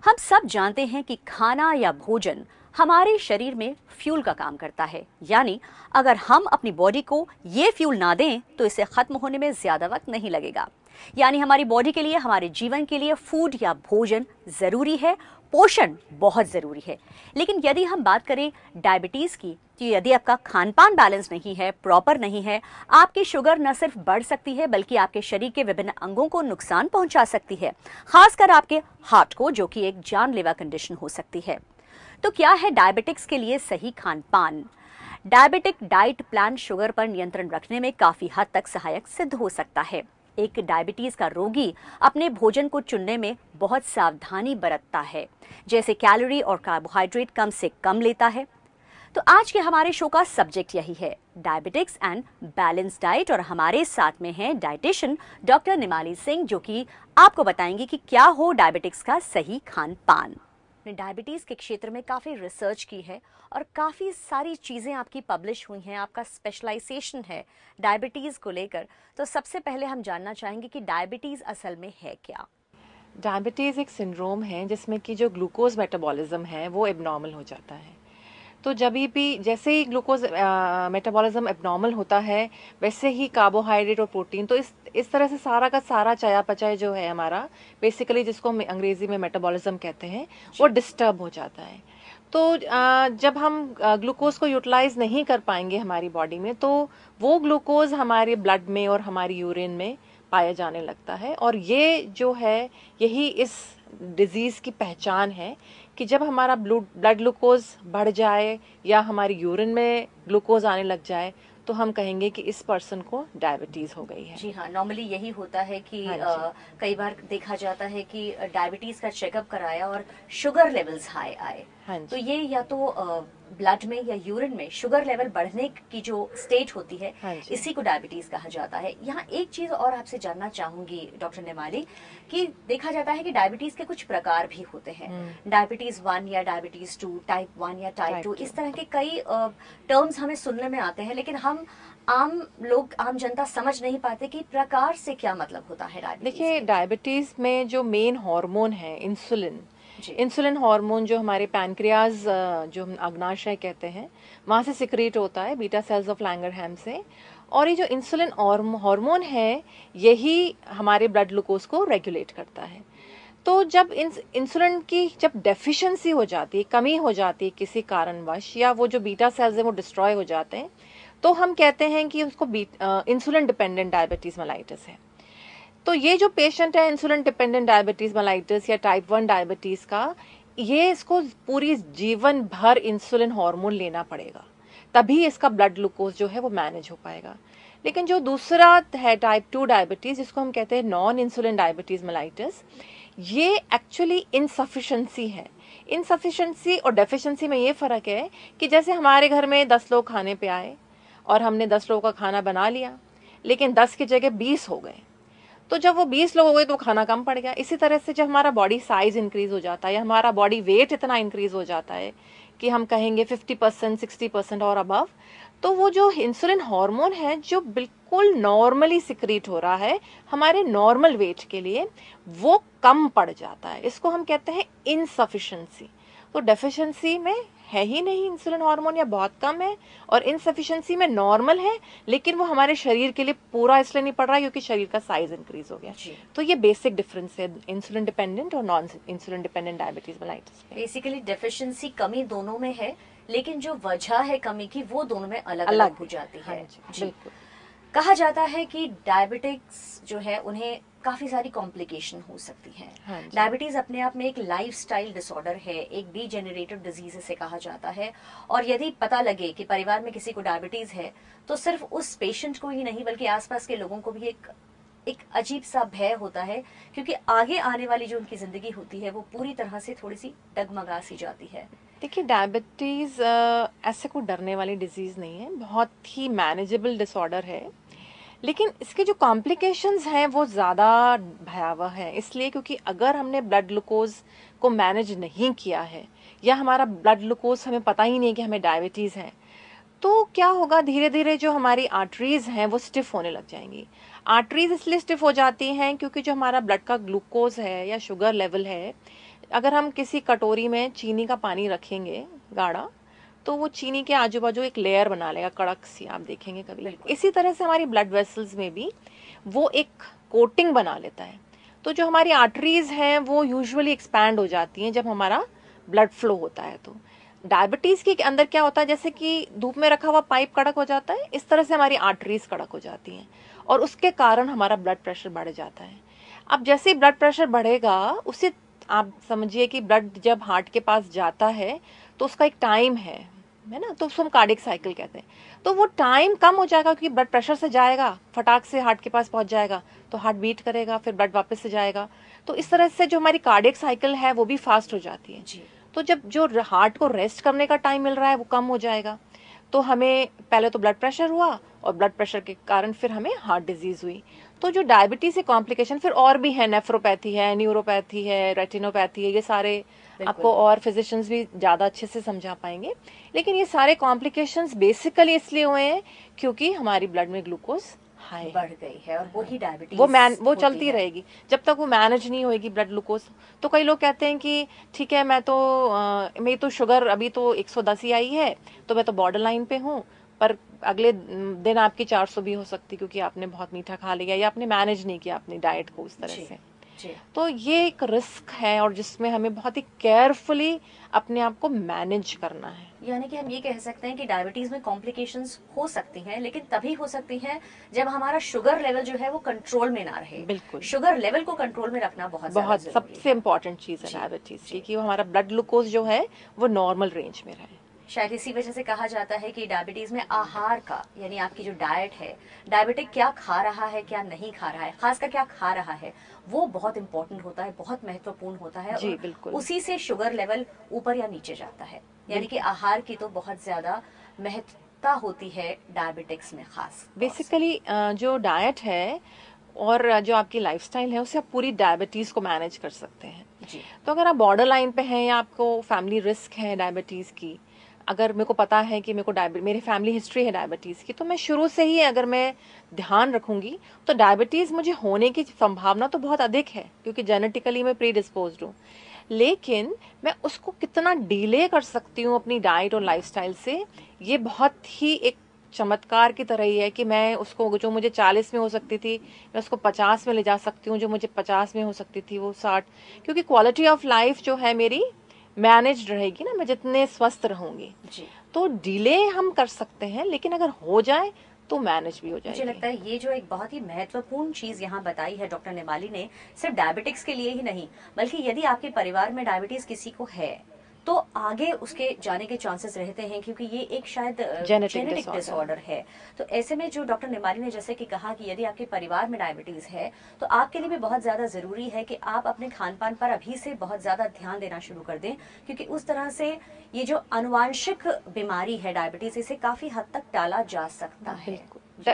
हम सब जानते हैं कि खाना या भोजन हमारे शरीर में फ्यूल का काम करता है। यानी अगर हम अपनी बॉडी को ये फ्यूल ना दें तो इसे खत्म होने में ज्यादा वक्त नहीं लगेगा। यानी हमारी बॉडी के लिए, हमारे जीवन के लिए फूड या भोजन जरूरी है, पोषण बहुत जरूरी है। लेकिन यदि हम बात करें डायबिटीज की, तो यदि आपका खान पान बैलेंस नहीं है, प्रॉपर नहीं है, आपकी शुगर न सिर्फ बढ़ सकती है बल्कि आपके शरीर के विभिन्न अंगों को नुकसान पहुंचा सकती है, खासकर आपके हार्ट को, जो कि एक जानलेवा कंडीशन हो सकती है। तो क्या है डायबिटिक्स के लिए सही खान पान? डायबिटिक डाइट प्लान शुगर पर नियंत्रण रखने में काफी हद तक सहायक सिद्ध हो सकता है। एक डायबिटीज का रोगी अपने भोजन को चुनने में बहुत सावधानी बरतता है, जैसे कैलोरी और कार्बोहाइड्रेट कम से कम लेता है। तो आज के हमारे शो का सब्जेक्ट यही है, डायबिटिक्स एंड बैलेंस डाइट, और हमारे साथ में है डाइटिशियन डॉक्टर निमाली सिंह, जो कि आपको बताएंगे कि क्या हो डायबिटिक्स का सही खान पान। डायबिटीज के क्षेत्र में काफी रिसर्च की है और काफी सारी चीजें आपकी पब्लिश हुई हैं, आपका स्पेशलाइजेशन है डायबिटीज को लेकर। तो सबसे पहले हम जानना चाहेंगे कि डायबिटीज असल में है क्या? डायबिटीज़ एक सिंड्रोम है जिसमें कि जो ग्लूकोज मेटाबॉलिज्म है वो एबनॉर्मल हो जाता है। तो जब भी जैसे ही ग्लूकोज मेटाबॉलिज्म एबनॉर्मल होता है, वैसे ही कार्बोहाइड्रेट और प्रोटीन, तो इस तरह से सारा का सारा चयापचय जो है हमारा, बेसिकली जिसको हम अंग्रेजी में मेटाबॉलिज्म कहते हैं, वो डिस्टर्ब हो जाता है। तो जब हम ग्लूकोज को यूटिलाइज नहीं कर पाएंगे हमारी बॉडी में, तो वो ग्लूकोज हमारे ब्लड में और हमारी यूरिन में पाया जाने लगता है। और ये जो है, यही इस डिजीज़ की पहचान है कि जब हमारा ब्लड ग्लूकोज बढ़ जाए या हमारी यूरिन में ग्लूकोज आने लग जाए, तो हम कहेंगे कि इस पर्सन को डायबिटीज हो गई है। जी हाँ, नॉर्मली यही होता है कि कई बार देखा जाता है कि डायबिटीज का चेकअप कराया और शुगर लेवल्स हाई आए। तो ये या तो ब्लड में या यूरिन में शुगर लेवल बढ़ने की जो स्टेज होती है, इसी को डायबिटीज कहा जाता है। यहाँ एक चीज और आपसे जानना चाहूंगी डॉक्टर निमाली, कि देखा जाता है कि डायबिटीज के कुछ प्रकार भी होते हैं, डायबिटीज 1 या डायबिटीज 2, टाइप 1 या टाइप 2, इस तरह के कई टर्म्स हमें सुनने में आते हैं, लेकिन हम आम लोग, आम जनता समझ नहीं पाते कि प्रकार से क्या मतलब होता है डायबिटीज। देखिए, डायबिटीज में जो मेन हार्मोन है इंसुलिन हार्मोन, जो हमारे पैनक्रियाज, जो हम अग्नाशय कहते हैं, वहाँ से सिक्रीट होता है, बीटा सेल्स ऑफ लैंगरहैम से। और ये जो इंसुलिन हार्मोन है, यही हमारे ब्लड ग्लूकोज को रेगुलेट करता है। तो जब इंसुलिन की जब डेफिशिएंसी हो जाती है, कमी हो जाती है किसी कारणवश, या वो जो बीटा सेल्स है वो डिस्ट्रॉय हो जाते हैं, तो हम कहते हैं कि उसको इंसुलिन डिपेंडेंट डायबिटीज मेलाइटिस है। तो ये जो पेशेंट है इंसुलिन डिपेंडेंट डायबिटीज मेलाइटिस या टाइप 1 डायबिटीज का, ये इसको पूरी जीवन भर इंसुलिन हार्मोन लेना पड़ेगा, तभी इसका ब्लड ग्लूकोज जो है वो मैनेज हो पाएगा। लेकिन जो दूसरा है टाइप 2 डायबिटीज, जिसको हम कहते हैं नॉन इंसुलिन डायबिटीज मेलाइटिस, ये एक्चुअली इनसफिशिएंसी है। इनसफिशिएंसी और डेफिशिएंसी में ये फर्क है कि जैसे हमारे घर में 10 लोग खाने पे आए और हमने 10 लोगों का खाना बना लिया, लेकिन 10 की जगह 20 हो गए, तो जब वो 20 लोग हो गए तो खाना कम पड़ गया। इसी तरह से जब हमारा बॉडी साइज इंक्रीज हो जाता है या हमारा बॉडी वेट इतना इंक्रीज हो जाता है कि हम कहेंगे 50%, 60% और अबव, तो वो जो इंसुलिन हार्मोन है जो बिल्कुल नॉर्मली सिक्रीट हो रहा है हमारे नॉर्मल वेट के लिए, वो कम पड़ जाता है। इसको हम कहते हैं इनसफिशिएंसी। तो डेफिशिएंसी में है ही नहीं इंसुलिन हार्मोन या बहुत कम है, और इनसफिशिएंसी में नॉर्मल है, लेकिन वो हमारे शरीर के लिए पूरा इसलिए नहीं पड़ रहा क्योंकि शरीर का साइज इंक्रीज हो गया। तो ये बेसिक डिफरेंस है इंसुलिन डिपेंडेंट और non insulin dependent diabetes mellitus में। बेसिकली डेफिशिएंसी, कमी दोनों में है, लेकिन जो वजह है कमी की वो दोनों में अलग अलग हो जाती है। बिल्कुल। कहा जाता है कि डायबिटिक्स जो है उन्हें काफी सारी कॉम्प्लिकेशन हो सकती है। डायबिटीज अपने आप में एक लाइफस्टाइल डिसऑर्डर है, एक डीजेनरेटिव डिजीज इसे कहा जाता है। और यदि पता लगे कि परिवार में किसी को डायबिटीज है, तो सिर्फ उस पेशेंट को ही नहीं बल्कि आसपास के लोगों को भी एक अजीब सा भय होता है, क्योंकि आगे आने वाली जो उनकी जिंदगी होती है वो पूरी तरह से थोड़ी सी डगमगा सी जाती है। देखिए, डायबिटीज ऐसे कोई डरने वाली डिजीज नहीं है, बहुत ही मैनेजेबल डिसऑर्डर है। लेकिन इसके जो कॉम्प्लिकेशंस हैं वो ज़्यादा भयावह हैं, इसलिए क्योंकि अगर हमने ब्लड ग्लूकोज को मैनेज नहीं किया है या हमारा ब्लड ग्लूकोज हमें पता ही नहीं कि हमें डायबिटीज़ है, तो क्या होगा, धीरे धीरे जो हमारी आर्टरीज हैं वो स्टिफ होने लग जाएंगी। आर्टरीज इसलिए स्टिफ हो जाती हैं क्योंकि जो हमारा ब्लड का ग्लूकोज है या शुगर लेवल है अगर हम किसी कटोरी में चीनी का पानी रखेंगे गाढ़ा, तो वो चीनी के आजू बाजू एक लेयर बना लेगा, कड़क सी, आप देखेंगे कभी। इसी तरह से हमारी ब्लड वेसल्स में भी वो एक कोटिंग बना लेता है। तो जो हमारी आर्टरीज हैं वो यूजुअली एक्सपैंड हो जाती हैं जब हमारा ब्लड फ्लो होता है। तो डायबिटीज के अंदर क्या होता है, जैसे कि धूप में रखा हुआ पाइप कड़क हो जाता है, इस तरह से हमारी आर्टरीज कड़क हो जाती हैं और उसके कारण हमारा ब्लड प्रेशर बढ़ जाता है। अब जैसे ही ब्लड प्रेशर बढ़ेगा, उसे आप समझिए कि ब्लड जब हार्ट के पास जाता है तो उसका एक टाइम है ना, तो उसको हम कार्डियक साइकिल कहते हैं। तो वो टाइम कम हो जाएगा क्योंकि ब्लड प्रेशर से जाएगा, फटाक से हार्ट के पास पहुंच जाएगा, तो हार्ट बीट करेगा, फिर ब्लड वापस से जाएगा। तो इस तरह से जो हमारी कार्डियक साइकिल है वो भी फास्ट हो जाती है जी। तो जब जो हार्ट को रेस्ट करने का टाइम मिल रहा है वो कम हो जाएगा, तो हमें पहले तो ब्लड प्रेशर हुआ और ब्लड प्रेशर के कारण फिर हमें हार्ट डिजीज हुई। तो जो डायबिटीज से कॉम्प्लिकेशन फिर और भी है, नेफ्रोपैथी है, न्यूरोपैथी है, रेटिनोपैथी है, ये सारे आपको और फिजिशियंस भी ज्यादा अच्छे से समझा पाएंगे। लेकिन ये सारे कॉम्प्लिकेशंस बेसिकली इसलिए हुए हैं क्योंकि हमारी ब्लड में ग्लूकोज हाई बढ़ गई है और वही डायबिटीज वो चलती रहेगी जब तक वो मैनेज नहीं होगी ब्लड ग्लूकोज। तो कई लोग कहते हैं कि ठीक है, मेरी तो शुगर अभी तो 110 ही आई है, तो मैं तो बॉर्डर लाइन पे हूँ, पर अगले दिन आपकी 400 भी हो सकती क्योंकि आपने बहुत मीठा खा लिया या आपने मैनेज नहीं किया अपनी डाइट को उस तरह से। तो ये एक रिस्क है और जिसमें हमें बहुत ही केयरफुली अपने आप को मैनेज करना है। यानी कि हम ये कह सकते हैं कि डायबिटीज में कॉम्प्लिकेशंस हो सकती हैं, लेकिन तभी हो सकती हैं जब हमारा शुगर लेवल जो है वो कंट्रोल में ना रहे। बिल्कुल, शुगर लेवल को कंट्रोल में रखना बहुत सबसे इम्पोर्टेंट चीज है डायबिटीज की, कि वो हमारा ब्लड ग्लूकोज जो है वो नॉर्मल रेंज में रहे। शायद इसी वजह से कहा जाता है कि डायबिटीज में आहार का, यानी आपकी जो डाइट है, डायबिटिक क्या खा रहा है क्या नहीं खा रहा है, खासकर क्या खा रहा है, वो बहुत इंपॉर्टेंट होता है, बहुत महत्वपूर्ण होता है जी, बिल्कुल। उसी से शुगर लेवल ऊपर या नीचे जाता है। यानी कि आहार की तो बहुत ज्यादा महत्वता होती है डायबिटिक्स में खास। बेसिकली जो डाइट है और जो आपकी लाइफस्टाइल है उससे आप पूरी डायबिटीज को मैनेज कर सकते हैं जी। तो अगर आप बॉर्डर लाइन पे हैं या आपको फैमिली रिस्क है डायबिटीज की, अगर मेरे को पता है कि मेरी फैमिली हिस्ट्री है डायबिटीज की, तो मैं शुरू से ही अगर मैं ध्यान रखूंगी तो डायबिटीज मुझे होने की संभावना तो बहुत अधिक है क्योंकि जेनेटिकली मैं प्री डिस्पोज्ड हूँ। लेकिन मैं उसको कितना डिले कर सकती हूँ अपनी डाइट और लाइफस्टाइल से, ये बहुत ही एक चमत्कार की तरह ही है कि मैं उसको, जो मुझे 40 में हो सकती थी, मैं उसको 50 में ले जा सकती हूँ, जो मुझे 50 में हो सकती थी वो 60, क्योंकि क्वालिटी ऑफ लाइफ जो है मेरी मैनेज्ड रहेगी ना, मैं जितने स्वस्थ रहूंगी जी। तो डिले हम कर सकते हैं, लेकिन अगर हो जाए तो मैनेज भी हो जाएगी। मुझे लगता है ये जो एक बहुत ही महत्वपूर्ण चीज यहाँ बताई है डॉक्टर नेमाली ने, सिर्फ डायबिटिक्स के लिए ही नहीं, बल्कि यदि आपके परिवार में डायबिटीज किसी को है तो आगे उसके जाने के चांसेस रहते हैं, क्योंकि ये एक शायद जेनेटिक डिसऑर्डर है। तो ऐसे में जो डॉक्टर नेमाली ने जैसे कि कहा कि यदि आपके परिवार में डायबिटीज है तो आपके लिए भी बहुत ज्यादा जरूरी है कि आप अपने खान पान पर अभी से बहुत ज्यादा ध्यान देना शुरू कर दें, क्योंकि उस तरह से ये जो अनुवांशिक बीमारी है डायबिटीज, इसे काफी हद तक टाला जा सकता है।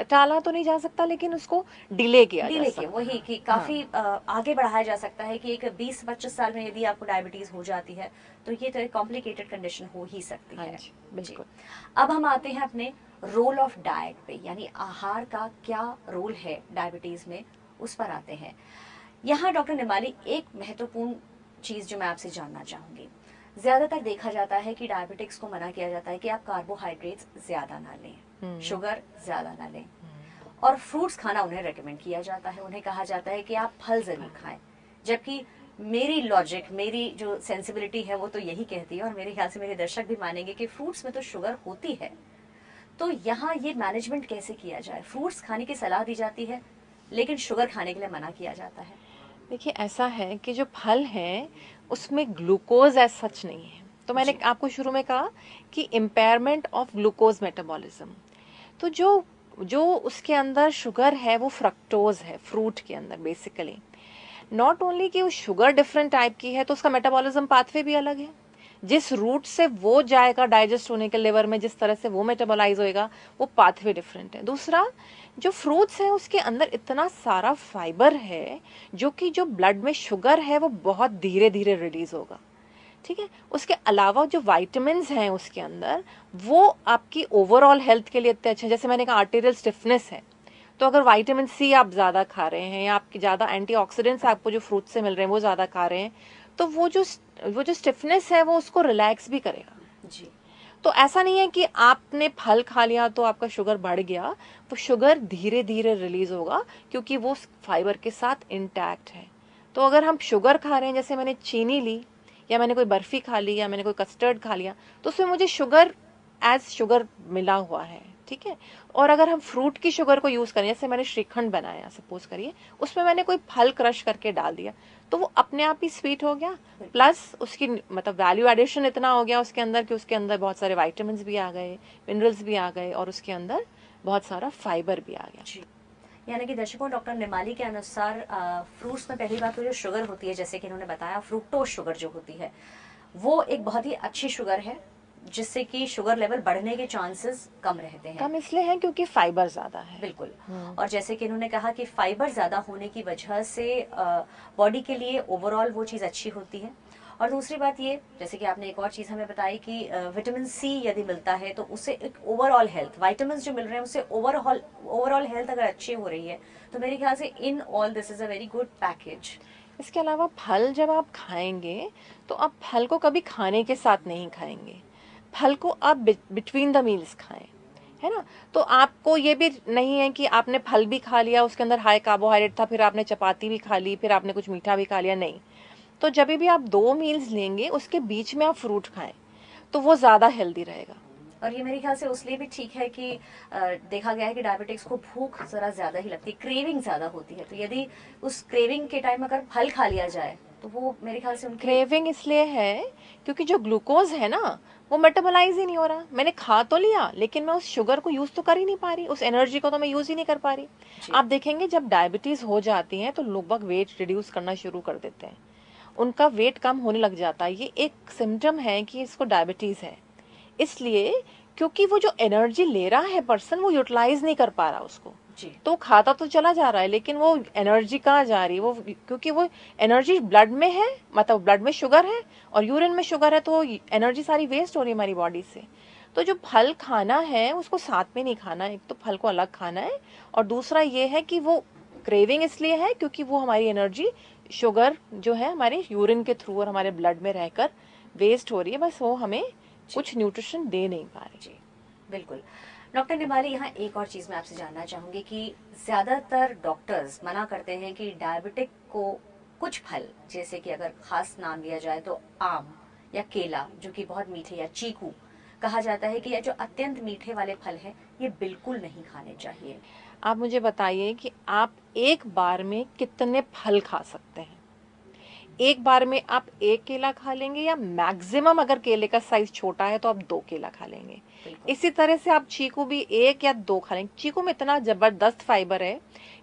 टाला तो नहीं जा सकता, लेकिन उसको डिले किया जा सकता है। वही कि काफी आगे बढ़ाया जा सकता है कि एक 20-25 साल में यदि आपको डायबिटीज हो जाती है तो ये तो एक कॉम्प्लिकेटेड कंडीशन हो ही सकती है। बिल्कुल। अब हम आते हैं अपने रोल ऑफ डाइट पे, यानी आहार का क्या रोल है डायबिटीज में, उस पर आते हैं। यहाँ डॉक्टर नेमाली एक महत्वपूर्ण चीज जो मैं आपसे जानना चाहूंगी, ज्यादातर देखा जाता है कि डायबिटिक्स को मना किया जाता है कि आप कार्बोहाइड्रेट्स ज्यादा ना लें, शुगर ज्यादा ना लें, और फ्रूट्स खाना उन्हें रेकमेंड किया जाता है, उन्हें कहा जाता है कि आप फल जरूर खाएं। जबकि मेरी लॉजिक, मेरी जो सेंसिबिलिटी है वो तो यही कहती है, और मेरे ख्याल से मेरे दर्शक भी मानेंगे कि फ्रूट्स में तो शुगर होती है। तो यहाँ ये मैनेजमेंट कैसे किया जाए? फ्रूट्स खाने की सलाह दी जाती है लेकिन शुगर खाने के लिए मना किया जाता है। देखिए, ऐसा है कि जो फल है उसमें ग्लूकोज एज सच नहीं है। तो मैंने आपको शुरू में कहा कि इम्पेयरमेंट ऑफ ग्लूकोज मेटाबॉलिज्म, तो जो उसके अंदर शुगर है वो फ्रक्टोज है फ्रूट के अंदर बेसिकली। नॉट ओनली कि वो शुगर डिफरेंट टाइप की है, तो उसका मेटाबॉलिज्म पाथवे भी अलग है। जिस रूट से वो जाएगा डाइजेस्ट होने के लिवर में, जिस तरह से वो मेटाबोलाइज होएगा, वो पाथवे डिफरेंट है। दूसरा, जो फ्रूट्स है उसके अंदर इतना सारा फाइबर है जो कि जो ब्लड में शुगर है वो बहुत धीरे धीरे रिलीज होगा, ठीक है। उसके अलावा जो वाइटामिन हैं उसके अंदर, वो आपकी ओवरऑल हेल्थ के लिए इतने अच्छे हैं। जैसे मैंने कहा, आर्टेरियल स्टिफनेस है, तो अगर विटामिन सी आप ज्यादा खा रहे हैं या आपकी ज्यादा एंटीऑक्सीडेंट्स आपको जो फ्रूट से मिल रहे हैं वो ज्यादा खा रहे हैं, तो वो जो स्टिफनेस है वो उसको रिलैक्स भी करेगा जी। तो ऐसा नहीं है कि आपने फल खा लिया तो आपका शुगर बढ़ गया, वो शुगर धीरे धीरे रिलीज होगा क्योंकि वो फाइबर के साथ इंटैक्ट है। तो अगर हम शुगर खा रहे हैं, जैसे मैंने चीनी ली या मैंने कोई बर्फी खा ली या मैंने कोई कस्टर्ड खा लिया, तो उसमें मुझे शुगर एज शुगर मिला हुआ है, ठीक है। और अगर हम फ्रूट की शुगर को यूज करें, जैसे मैंने श्रीखंड बनाया सपोज करिए, उसमें मैंने कोई फल क्रश करके डाल दिया, तो वो अपने आप ही स्वीट हो गया, प्लस उसकी मतलब वैल्यू एडिशन इतना हो गया उसके अंदर कि उसके अंदर बहुत सारे वाइटामिन भी आ गए, मिनरल्स भी आ गए और उसके अंदर बहुत सारा फाइबर भी आ गया। यानी कि दर्शकों, डॉक्टर निमाली के अनुसार फ्रूट्स में पहली बात तो जो शुगर होती है, जैसे कि इन्होंने बताया, फ्रुक्टोज शुगर जो होती है वो एक बहुत ही अच्छी शुगर है जिससे कि शुगर लेवल बढ़ने के चांसेस कम रहते हैं। कम इसलिए हैं क्योंकि फाइबर ज्यादा है। बिल्कुल। और जैसे कि इन्होंने कहा कि फाइबर ज्यादा होने की वजह से बॉडी के लिए ओवरऑल वो चीज अच्छी होती है। और दूसरी बात ये, जैसे कि आपने एक और चीज हमें बताई कि विटामिन सी यदि मिलता है तो उससे एक ओवरऑल हेल्थ, वाइटामिन जो मिल रहे हैं उससे ओवरऑल हेल्थ अगर अच्छी हो रही है तो मेरे ख्याल से in all this is a very good package. इसके अलावा फल जब आप खाएंगे तो आप फल को कभी खाने के साथ नहीं खाएंगे, फल को आप बिटवीन द मील्स खाएं, है ना। तो आपको ये भी नहीं है कि आपने फल भी खा लिया, उसके अंदर हाई कार्बोहाइड्रेट था, फिर आपने चपाती भी खा ली, फिर आपने कुछ मीठा भी खा लिया, नहीं। तो जब भी आप 2 मील्स लेंगे उसके बीच में आप फ्रूट खाएं तो वो ज्यादा हेल्दी रहेगा। और ये मेरे ख्याल से उसलिए भी ठीक है कि देखा गया है कि डायबिटिक्स को भूख जरा ज्यादा ही लगती है, क्रेविंग ज्यादा होती है, तो यदि उस क्रेविंग के टाइम अगर फल खा लिया जाए तो वो मेरे ख्याल से उनकी क्रेविंग इसलिए है क्योंकि जो ग्लूकोज है ना वो मेटाबोलाइज ही नहीं हो रहा। मैंने खा तो लिया लेकिन मैं उस शुगर को यूज तो कर ही नहीं पा रही, उस एनर्जी को तो मैं यूज ही नहीं कर पा रही। आप देखेंगे जब डायबिटीज हो जाती है तो लोग वेट रिड्यूस करना शुरू कर देते हैं, उनका वेट कम होने लग जाता है। ये एक सिम्टम है कि इसको डायबिटीज है, इसलिए क्योंकि वो जो एनर्जी ले रहा है पर्सन वो यूटिलाइज नहीं कर पा रहा उसको जी। तो खाता तो चला जा रहा है लेकिन वो एनर्जी कहाँ जा रही है, वो क्योंकि वो एनर्जी ब्लड में है, मतलब ब्लड में शुगर है और यूरिन में शुगर है, तो एनर्जी सारी वेस्ट हो रही है हमारी बॉडी से। तो जो फल खाना है उसको साथ में नहीं खाना है, एक तो फल को अलग खाना है और दूसरा ये है कि वो क्रेविंग इसलिए है क्योंकि वो हमारी एनर्जी शुगर जो है हमारे यूरिन के थ्रू और हमारे ब्लड में रहकर वेस्ट हो रही है, बस वो हमें कुछ न्यूट्रिशन दे नहीं पा रही। जी बिल्कुल। डॉक्टर निमाली, यहाँ एक और चीज मैं आपसे जानना चाहूंगी कि ज्यादातर डॉक्टर्स मना करते हैं कि डायबिटिक को कुछ फल, जैसे कि अगर खास नाम लिया जाए तो आम या केला जो कि बहुत मीठे, या चीकू, कहा जाता है कि ये जो अत्यंत मीठे वाले फल हैं ये बिल्कुल नहीं खाने चाहिए। आप मुझे बताइए कि आप एक बार में कितने फल खा सकते हैं? एक बार में आप 1 केला खा लेंगे या मैक्सिमम अगर केले का साइज छोटा है तो आप 2 केला खा लेंगे। इसी तरह से आप चीकू भी 1 या 2 खा लेंगे। चीकू में इतना जबरदस्त फाइबर है,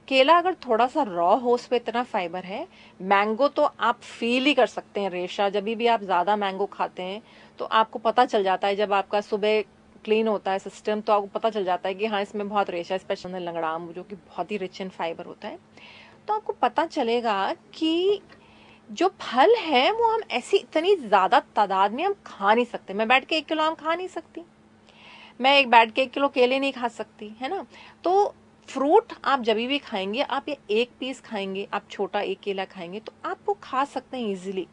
केला अगर थोड़ा सा रॉ हो उस पे इतना फाइबर है। मैंगो तो आप फील ही कर सकते हैं रेशा, जब भी आप ज्यादा मैंगो खाते हैं तो आपको पता चल जाता है, जब आपका सुबह क्लीन होता है सिस्टम तो आपको पता चल जाता है कि हाँ इसमें बहुत रेशा, स्पेशली लंगड़ाम जो कि बहुत ही रिच इन फाइबर होता है। तो आपको पता चलेगा कि जो फल है वो हम ऐसी इतनी ज्यादा तादाद में हम खा नहीं सकते। मैं बैठ के 1 किलो आम खा नहीं सकती, मैं एक बैठ के 1 किलो केले नहीं खा सकती, है ना। तो फ्रूट आप जब भी खाएंगे, आप ये 1 पीस खाएंगे, आप छोटा 1 केला खाएंगे तो आप वो खा सकते हैं इजीली,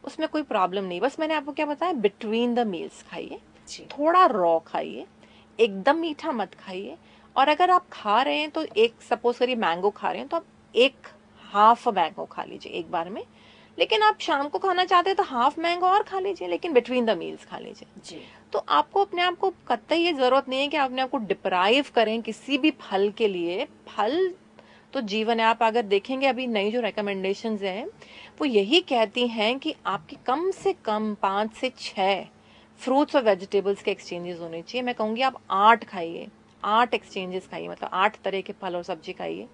उसमें कोई प्रॉब्लम नहीं। बस मैंने आपको क्या बताया, बिटवीन द मील्स खाइए, थोड़ा रॉ खाइए, एकदम मीठा मत खाइए। और अगर आप खा रहे हैं तो एक सपोज करिए मैंगो खा रहे हैं तो आप 1 हाफ मैंगो खा लीजिए एक बार में, लेकिन आप शाम को खाना चाहते हैं तो हाफ मैंगो और खा लीजिए, लेकिन बिटवीन द मील्स खा लीजिए जी। तो आपको अपने आप को कतई ये जरूरत नहीं है कि अपने आप को डिप्राइव करें किसी भी फल के लिए। फल तो जीवन है। आप अगर देखेंगे अभी नई जो रिकमेंडेशंस हैं वो यही कहती हैं कि आपकी कम से कम 5 से 6 फ्रूट्स और वेजिटेबल्स के एक्सचेंजेस होने चाहिए। मैं कहूंगी आप 8 खाइए, 8 एक्सचेंजेस खाइए, मतलब 8 तरह के फल और सब्जी खाइए।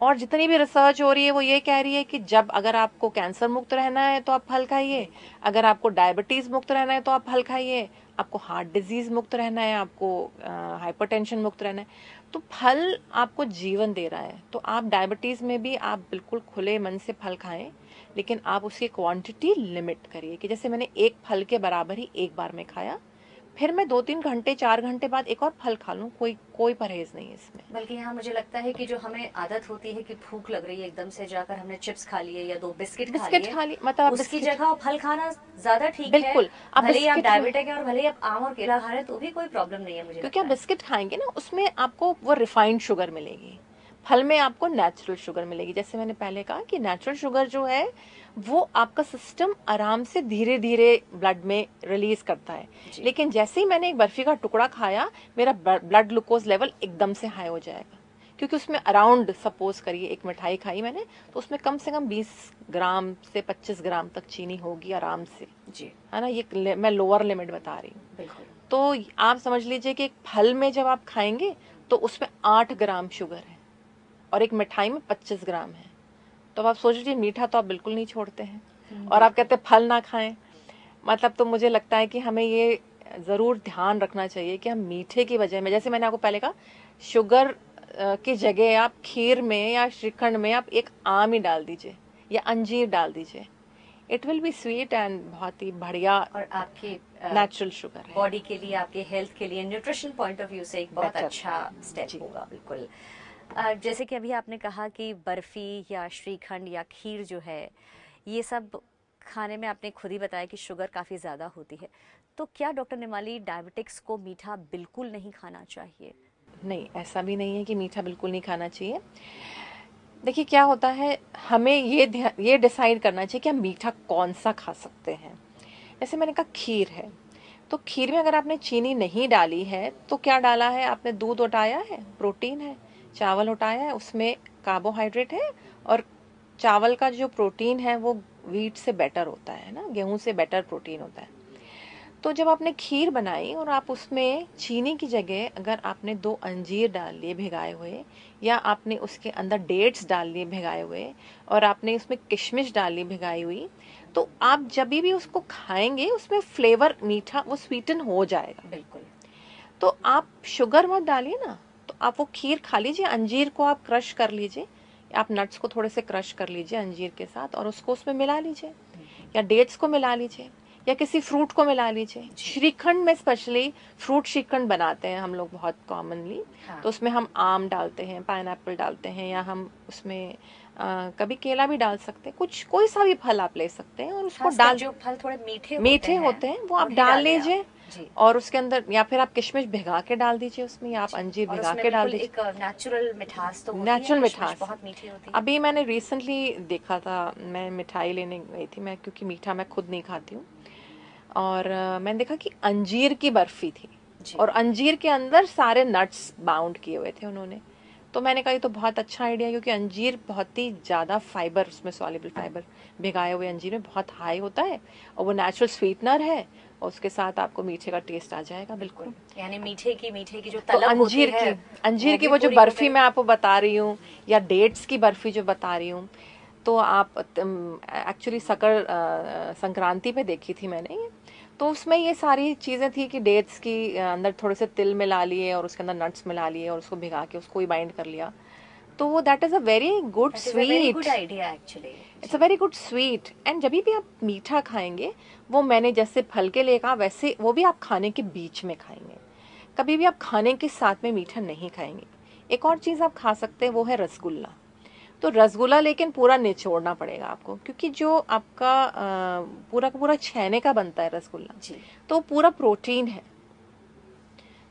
और जितनी भी रिसर्च हो रही है वो ये कह रही है कि जब अगर आपको कैंसर मुक्त रहना है तो आप फल खाइए, अगर आपको डायबिटीज मुक्त रहना है तो आप फल खाइए, आपको हार्ट डिजीज मुक्त रहना है, आपको हाइपरटेंशन मुक्त रहना है, तो फल आपको जीवन दे रहा है। तो आप डायबिटीज में भी आप बिल्कुल खुले मन से फल खाएं, लेकिन आप उसकी क्वांटिटी लिमिट करिए कि जैसे मैंने 1 फल के बराबर ही एक बार में खाया, फिर मैं 2-3 घंटे 4 घंटे बाद एक और फल खा लूँ, कोई परहेज नहीं है इसमें। बल्कि यहाँ मुझे लगता है कि जो हमें आदत होती है कि भूख लग रही है, एकदम से जाकर हमने चिप्स खा लिए या 2 बिस्किट खा लिए, मतलब उसकी जगह फल खाना ज्यादा ठीक है। बिल्कुल, भले ही आप डायबिटिक है और भले ही आप आम और केला खा रहे हैं तो भी कोई प्रॉब्लम नहीं है मुझे, क्योंकि आप बिस्किट खाएंगे ना, उसमें आपको वो रिफाइंड शुगर मिलेगी, फल में आपको नेचुरल शुगर मिलेगी। जैसे मैंने पहले कहा कि नेचुरल शुगर जो है वो आपका सिस्टम आराम से धीरे धीरे ब्लड में रिलीज करता है, लेकिन जैसे ही मैंने एक बर्फी का टुकड़ा खाया, मेरा ब्लड ग्लूकोज लेवल एकदम से हाई हो जाएगा, क्योंकि उसमें अराउंड, सपोज करिए एक मिठाई खाई मैंने, तो उसमें कम से कम 20 ग्राम से 25 ग्राम तक चीनी होगी आराम से जी, है ना। ये मैं लोअर लिमिट बता रही हूँ। बिल्कुल। तो आप समझ लीजिए कि एक फल में जब आप खाएंगे तो उसमें 8 ग्राम शुगर है और एक मिठाई में 25 ग्राम है। तो आप सोच लीजिए, मीठा तो आप बिल्कुल नहीं छोड़ते हैं और आप कहते हैं फल ना खाएं, मतलब तो मुझे लगता है कि हमें ये ज़रूर ध्यान रखना चाहिए कि हम मीठे की वजह में, जैसे मैंने आपको पहले कहा, शुगर की जगह आप खीर में या श्रीखंड में आप एक आम ही डाल दीजिए या अंजीर डाल दीजिए, it will be sweet and बहुत ही बढ़िया और आपके नेचुरल शुगर है, बॉडी के लिए, आपके हेल्थ के लिए, न्यूट्रिशन पॉइंट ऑफ व्यू से एक बहुत अच्छा स्टेप होगा। बिल्कुल। जैसे कि अभी आपने कहा कि बर्फी या श्रीखंड या खीर जो है, ये सब खाने में आपने खुद ही बताया कि शुगर काफ़ी ज़्यादा होती है, तो क्या डॉक्टर निमाली डायबिटिक्स को मीठा बिल्कुल नहीं खाना चाहिए? नहीं, ऐसा भी नहीं है कि मीठा बिल्कुल नहीं खाना चाहिए। देखिए क्या होता है, हमें ये डिसाइड करना चाहिए कि हम मीठा कौन सा खा सकते हैं। जैसे मैंने कहा खीर है, तो खीर में अगर आपने चीनी नहीं डाली है तो क्या डाला है आपने, दूध उठाया है, प्रोटीन है, चावल उठाया है, उसमें कार्बोहाइड्रेट है, और चावल का जो प्रोटीन है वो व्हीट से बेटर होता है ना, गेहूं से बेटर प्रोटीन होता है। तो जब आपने खीर बनाई और आप उसमें चीनी की जगह अगर आपने 2 अंजीर डाल लिए भिगाए हुए, या आपने उसके अंदर डेट्स डाल लिए भिगाए हुए, और आपने उसमें किशमिश डाली भिगाई हुई, तो आप जब भी उसको खाएंगे उसमें फ्लेवर मीठा, वो स्वीटन हो जाएगा। बिल्कुल। तो आप शुगर मत डालिए ना, तो आप वो खीर खा लीजिए, अंजीर को आप क्रश कर लीजिए, आप नट्स को थोड़े से क्रश कर लीजिए अंजीर के साथ और उसको उसमें मिला लीजिए, या डेट्स को मिला लीजिए, या किसी फ्रूट को मिला लीजिए। श्रीखंड में स्पेशली फ्रूट श्रीखंड बनाते हैं हम लोग बहुत कॉमनली, तो उसमें हम आम डालते हैं, पाइनएप्पल डालते हैं, या हम उसमें कभी केला भी डाल सकते हैं, कुछ कोई सा भी फल आप ले सकते हैं और उसको डाल, जो फल थोड़े मीठे होते हैं वो आप डाल लीजिए, और उसके अंदर या फिर आप किशमिश भिगा के डाल दीजिए उसमें, या आप अंजीर भिगा के डाल दीजिए। एक नेचुरल मिठास तो होती नेचुरल है, मिठास बहुत मीठी होती है। अभी मैंने रिसेंटली देखा था, मैं मिठाई लेने गई थी, मैं क्योंकि मीठा मैं खुद नहीं खाती हूँ, और मैंने देखा कि अंजीर की बर्फी थी और अंजीर के अंदर सारे नट्स बाउंड किए हुए थे उन्होंने। तो मैंने कहा ये तो बहुत अच्छा आइडिया, क्योंकि अंजीर बहुत ही ज़्यादा फाइबर, उसमें सॉल्युबल फाइबर भिगाए हुए अंजीर में बहुत हाई होता है, और वो नेचुरल स्वीटनर है, और उसके साथ आपको मीठे का टेस्ट आ जाएगा। बिल्कुल, यानी मीठे की जो तलब होती है, अंजीर की वो जो बर्फी मैं आपको बता रही हूँ, या डेट्स की बर्फी जो बता रही हूँ, तो आप एक्चुअली संक्रांति पे देखी थी मैंने ये, तो उसमें ये सारी चीज़ें थी कि डेट्स की अंदर थोड़े से तिल मिला लिए और उसके अंदर नट्स मिला लिए और उसको भिगा के उसको ही बाइंड कर लिया, तो that is a very good sweet idea actually, it's a very good sweet. And जब भी आप मीठा खाएंगे, वो मैंने जैसे फल के लिए कहा, वैसे वो भी आप खाने के बीच में खाएंगे, कभी भी आप खाने के साथ में मीठा नहीं खाएंगे। एक और चीज़ आप खा सकते हैं वो है रसगुल्ला। तो रसगुल्ला लेकिन पूरा निचोड़ना पड़ेगा आपको, क्योंकि जो आपका पूरा का पूरा छेने का बनता है रसगुल्ला, तो पूरा प्रोटीन है।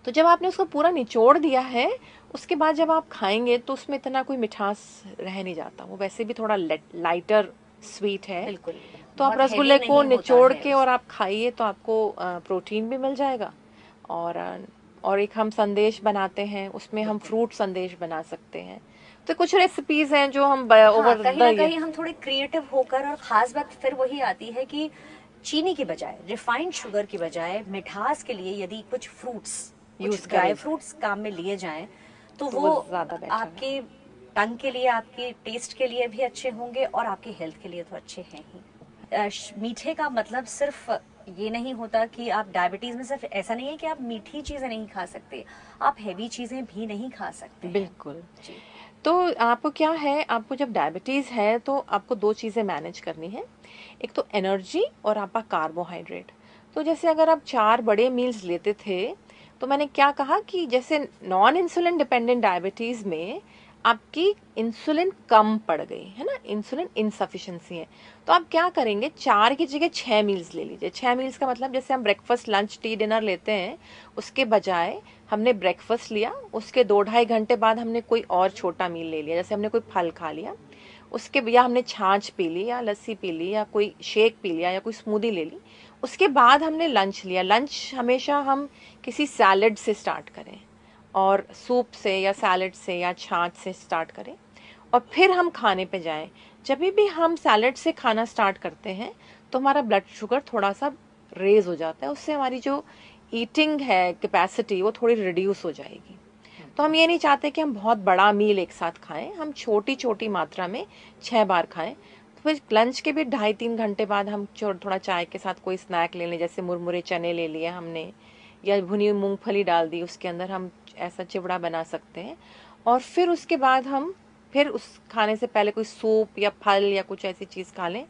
तो जब आपने उसको पूरा निचोड़ दिया है, उसके बाद जब आप खाएंगे तो उसमें इतना कोई मिठास रह नहीं जाता, वो वैसे भी थोड़ा लाइटर स्वीट है। बिल्कुल। तो आप रसगुल्ले को निचोड़ के और आप खाइए तो आपको प्रोटीन भी मिल जाएगा। और एक हम संदेश बनाते हैं, उसमें हम फ्रूट संदेश बना सकते हैं। तो कुछ रेसिपीज हैं जो हम ओवर कहीं ना कहीं हम थोड़े क्रिएटिव होकर, और खास बात फिर वही आती है कि चीनी की बजाय, रिफाइंड शुगर की बजाय मिठास के लिए यदि कुछ फ्रूट्स, कुछ ड्राई फ्रूट्स काम में लिए जाएं, तो वो आपके टंग के लिए, आपके टेस्ट के लिए भी अच्छे होंगे और आपकी हेल्थ के लिए तो अच्छे हैं ही। मीठे का मतलब सिर्फ ये नहीं होता कि आप डायबिटीज में, सिर्फ ऐसा नहीं है कि आप मीठी चीजें नहीं खा सकते, आप हैवी चीजें भी नहीं खा सकते। बिल्कुल। तो आपको क्या है, आपको जब डायबिटीज है तो आपको 2 चीजें मैनेज करनी है, एक तो एनर्जी और आपका कार्बोहाइड्रेट। तो जैसे अगर आप 4 बड़े मील्स लेते थे, तो मैंने क्या कहा कि जैसे नॉन इंसुलिन डिपेंडेंट डायबिटीज़ में आपकी इंसुलिन कम पड़ गई है ना, इंसुलिन इनसफिशिएंसी है। तो आप क्या करेंगे, 4 की जगह 6 मील्स ले लीजिए। 6 मील्स का मतलब जैसे हम ब्रेकफास्ट, लंच, टी, डिनर लेते हैं, उसके बजाय हमने ब्रेकफास्ट लिया, उसके 2-2.5 घंटे बाद हमने कोई और छोटा मील ले लिया, जैसे हमने कोई फल खा लिया, उसके या हमने छाछ पी ली या लस्सी पी ली या कोई शेक पी लिया या कोई स्मूदी ले ली, उसके बाद हमने लंच लिया। लंच हमेशा हम किसी सैलड से स्टार्ट करें, और सूप से या सैलड से या छाछ से स्टार्ट करें, और फिर हम खाने पे जाएं। जब भी हम सैलड से खाना स्टार्ट करते हैं तो हमारा ब्लड शुगर थोड़ा सा रेज हो जाता है, उससे हमारी जो ईटिंग है कैपेसिटी वो थोड़ी रिड्यूस हो जाएगी। तो हम ये नहीं चाहते कि हम बहुत बड़ा मील एक साथ खाएं, हम छोटी छोटी मात्रा में 6 बार खाएं। तो फिर लंच के भी 2.5-3 घंटे बाद हम थोड़ा चाय के साथ कोई स्नैक ले लें, जैसे मुरमुरे चने ले लिए हमने, या भुनी हुई मूंगफली डाल दी उसके अंदर, हम ऐसा चिवड़ा बना सकते हैं। और फिर उसके बाद हम फिर उस खाने से पहले कोई सूप या फल या कुछ ऐसी चीज़ खा लें,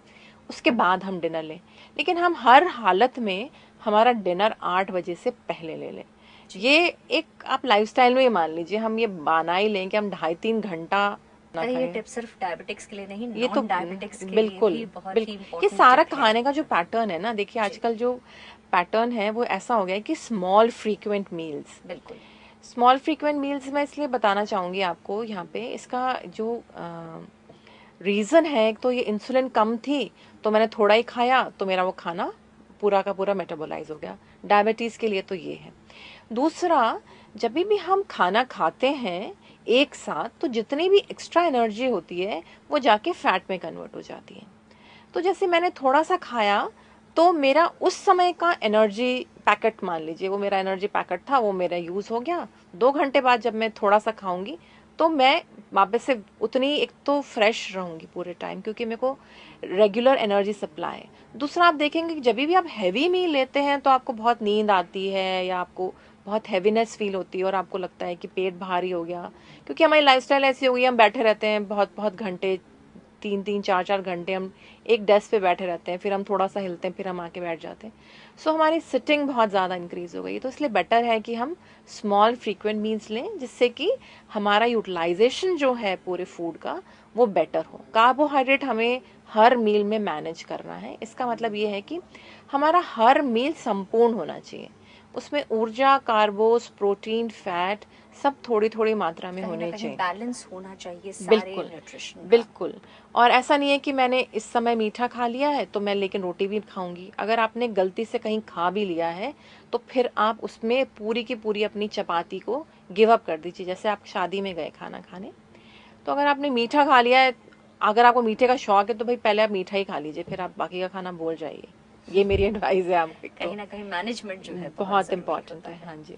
उसके बाद हम डिनर लें। लेकिन हम हर हालत में हमारा डिनर 8 बजे से पहले ले लें। ये एक आप लाइफस्टाइल में ही मान लीजिए, हम ये बना ही लें कि हम 2.5-3 घंटा ना अरे ये खाएं। टिप सिर्फ डायबिटिक्स के लिए नहीं, ये तो नॉन डायबिटिक्स के बिल्कुल लिए भी बहुत ही बिल्कुल, ये इम्पोर्टेंट सारा टिप है। खाने का जो पैटर्न है ना, देखिए आजकल जो पैटर्न है वो ऐसा हो गया है कि स्मॉल फ्रीक्वेंट मील्स, बिल्कुल। स्मॉल फ्रीक्वेंट मील्स मैं इसलिए बताना चाहूँगी आपको यहाँ पे, इसका जो रीज़न है, एक तो ये इंसुलिन कम थी तो मैंने थोड़ा ही खाया तो मेरा वो खाना पूरा का पूरा मेटाबोलाइज हो गया। डायबिटीज़ के लिए तो ये है। दूसरा, जब भी हम खाना खाते हैं एक साथ, तो जितनी भी एक्स्ट्रा एनर्जी होती है वो जाके फैट में कन्वर्ट हो जाती है। तो जैसे मैंने थोड़ा सा खाया तो मेरा उस समय का एनर्जी पैकेट, मान लीजिए वो मेरा एनर्जी पैकेट था, वो मेरा यूज़ हो गया। 2 घंटे बाद जब मैं थोड़ा सा खाऊंगी तो मैं वापस से उतनी, एक तो फ्रेश रहूंगी पूरे टाइम क्योंकि मेरे को रेगुलर एनर्जी सप्लाई है। दूसरा, आप देखेंगे कि जब भी आप हैवी मील लेते हैं तो आपको बहुत नींद आती है या आपको बहुत हैवीनेस फील होती है और आपको लगता है कि पेट भारी हो गया, क्योंकि हमारी लाइफस्टाइल ऐसी हो गई, हम बैठे रहते हैं बहुत बहुत घंटे, 3-3 4-4 घंटे हम एक डेस्क पे बैठे रहते हैं, फिर हम थोड़ा सा हिलते हैं, फिर हम आके बैठ जाते हैं। सो हमारी सिटिंग बहुत ज़्यादा इंक्रीज हो गई। तो इसलिए बेटर है कि हम स्मॉल फ्रीक्वेंट मील्स लें, जिससे कि हमारा यूटिलाइजेशन जो है पूरे फूड का वो बेटर हो। कार्बोहाइड्रेट हमें हर मील में मैनेज करना है। इसका मतलब ये है कि हमारा हर मील संपूर्ण होना चाहिए, उसमें ऊर्जा, कार्बोस, प्रोटीन, फैट सब थोड़ी थोड़ी मात्रा में होने चाहिए। बैलेंस होना चाहिए सारे बिल्कुल न्यूट्रिशन का। बिल्कुल। और ऐसा नहीं है कि मैंने इस समय मीठा खा लिया है तो मैं लेकिन रोटी भी खाऊंगी। अगर आपने गलती से कहीं खा भी लिया है तो फिर आप उसमें पूरी की पूरी अपनी चपाती को गिव अप कर दीजिए। जैसे आप शादी में गए खाना खाने, तो अगर आपने मीठा खा लिया है, अगर आपको मीठे का शौक है तो भाई पहले आप मीठा ही खा लीजिए, फिर आप बाकी का खाना भूल जाइए। ये मेरी एडवाइस है आपको। कहीं ना कहीं मैनेजमेंट जो है बहुत इम्पोर्टेंट है। हाँ जी।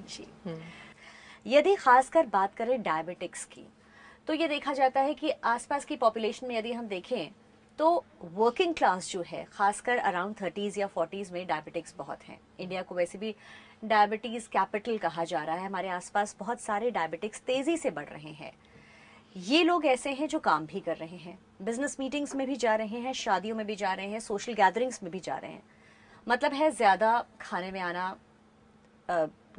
यदि खासकर बात करें डायबिटिक्स की, तो ये देखा जाता है कि आसपास की पॉपुलेशन में यदि हम देखें तो वर्किंग क्लास जो है, खासकर अराउंड 30s या 40s में डायबिटिक्स बहुत हैं। इंडिया को वैसे भी डायबिटीज कैपिटल कहा जा रहा है। हमारे आसपास बहुत सारे डायबिटिक्स तेजी से बढ़ रहे हैं। ये लोग ऐसे हैं जो काम भी कर रहे हैं, बिजनेस मीटिंग्स में भी जा रहे हैं, शादियों में भी जा रहे हैं, सोशल गैदरिंग्स में भी जा रहे हैं। मतलब है ज्यादा खाने में आना,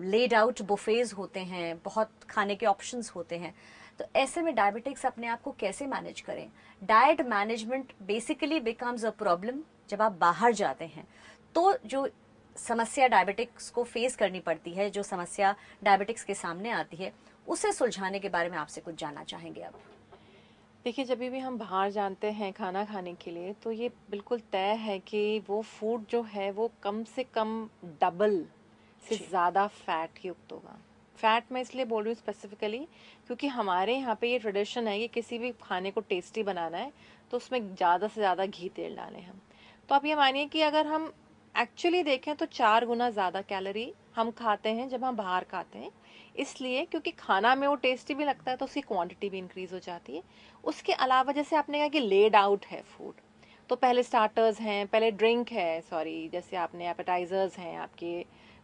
लेड आउट बुफेज होते हैं, बहुत खाने के ऑप्शंस होते हैं। तो ऐसे में डायबिटिक्स अपने आप को कैसे मैनेज करें? Diet management basically becomes a problem जब आप बाहर जाते हैं। तो जो समस्या डायबिटिक्स को फेस करनी पड़ती है, जो समस्या डायबिटिक्स के सामने आती है, उसे सुलझाने के बारे में आपसे कुछ जानना चाहेंगे अब। देखिए, जब भी हम बाहर जाते हैं खाना खाने के लिए तो ये बिल्कुल तय है कि वो फूड जो है वो कम से कम डबल से ज़्यादा फैट युक्त होगा। फैट मैं इसलिए बोल रही हूँ स्पेसिफिकली क्योंकि हमारे यहाँ पे ये ट्रेडिशन है कि किसी भी खाने को टेस्टी बनाना है तो उसमें ज़्यादा से ज़्यादा घी तेल डालें हम। तो आप ये मानिए कि अगर हम एक्चुअली देखें तो 4 गुना ज़्यादा कैलोरी हम खाते हैं जब हम बाहर खाते हैं, इसलिए क्योंकि खाना में वो टेस्टी भी लगता है तो उसकी क्वांटिटी भी इंक्रीज हो जाती है। उसके अलावा जैसे आपने कहा कि लेड आउट है फूड, तो पहले स्टार्टर्स हैं, पहले ड्रिंक है, सॉरी जैसे आपने एपेटाइजर्स हैं, आपके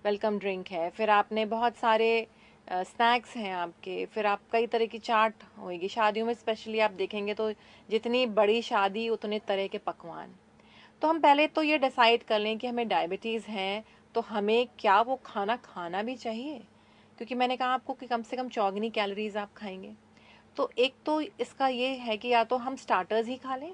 वेलकम ड्रिंक है, फिर आपने बहुत सारे स्नैक्स हैं आपके, फिर आप कई तरह की चाट होगी। शादियों में स्पेशली आप देखेंगे तो जितनी बड़ी शादी उतने तरह के पकवान। तो हम पहले तो ये डिसाइड कर लें कि हमें डायबिटीज़ है तो तो हमें क्या वो खाना खाना भी चाहिए? क्योंकि मैंने कहा आपको कि कम से कम 4 कैलोरीज आप खाएंगे। तो एक तो इसका ये है कि या तो हम स्टार्टर्स ही खा लें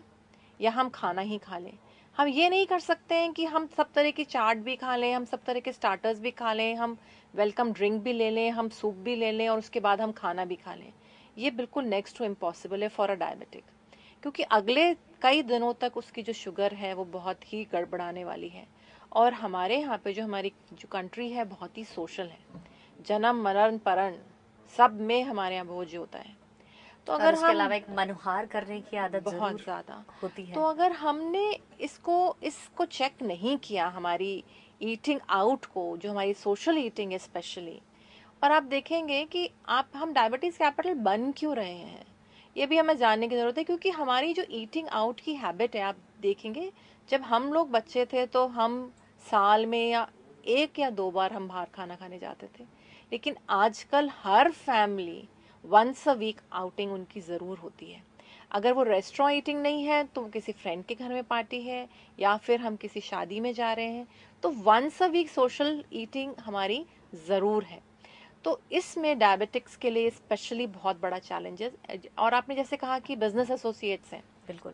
या हम खाना ही खा लें। हम ये नहीं कर सकते हैं कि हम सब तरह की चाट भी खा लें, हम सब तरह के स्टार्टर्स भी खा लें, हम वेलकम ड्रिंक भी ले लें, हम सूप भी ले लें और उसके बाद हम खाना भी खा लें। ये बिल्कुल नेक्स्ट टू इम्पॉसिबल है फॉर अ डायबिटिक, क्योंकि अगले कई दिनों तक उसकी जो शुगर है वो बहुत ही गड़बड़ाने वाली है। और हमारे यहाँ पे जो हमारी जो कंट्री है बहुत ही सोशल है, जन्म मरण परण सब में हमारे यहाँ भोज होता है। तो और अगर उसके हम अलावा एक मनुहार करने की आदत बहुत जरूर ज़्यादा होती है। तो अगर हमने इसको चेक नहीं किया, हमारी ईटिंग आउट को, जो हमारी सोशल ईटिंग है स्पेशली, और आप देखेंगे कि हम डायबिटीज़ कैपिटल बन क्यों रहे हैं, ये भी हमें जानने की ज़रूरत है। क्योंकि हमारी जो ईटिंग आउट की हैबिट है, आप देखेंगे जब हम लोग बच्चे थे तो हम साल में या 1 या 2 बार हम बाहर खाना खाने जाते थे, लेकिन आजकल हर family once a week outing उनकी ज़रूर होती है। अगर वो रेस्टोरेंट ईटिंग नहीं है तो किसी फ्रेंड के घर में पार्टी है या फिर हम किसी शादी में जा रहे हैं, तो once a week social eating हमारी ज़रूर है। तो इसमें डायबिटिक्स के लिए स्पेशली बहुत बड़ा चैलेंज है। और आपने जैसे कहा कि बिजनेस एसोसिएट्स हैं, बिल्कुल,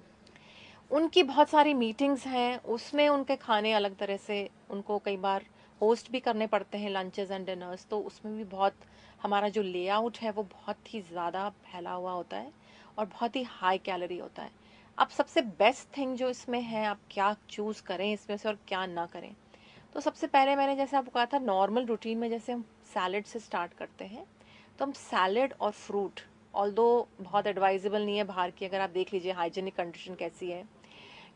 उनकी बहुत सारी मीटिंग्स हैं, उसमें उनके खाने अलग तरह से उनको कई बार होस्ट भी करने पड़ते हैं, लंचेस एंड डिनर्स। तो उसमें भी बहुत हमारा जो लेआउट है वो बहुत ही ज़्यादा फैला हुआ होता है और बहुत ही हाई कैलोरी होता है। अब सबसे बेस्ट थिंग जो इसमें है, आप क्या चूज़ करें इसमें से और क्या ना करें। तो सबसे पहले मैंने जैसे आपको कहा था, नॉर्मल रूटीन में जैसे हम सैलड से स्टार्ट करते हैं, तो हम सैलड और फ्रूट, ऑल्दो बहुत एडवाइजेबल नहीं है बाहर की, अगर आप देख लीजिए हाइजीनिक कंडीशन कैसी है,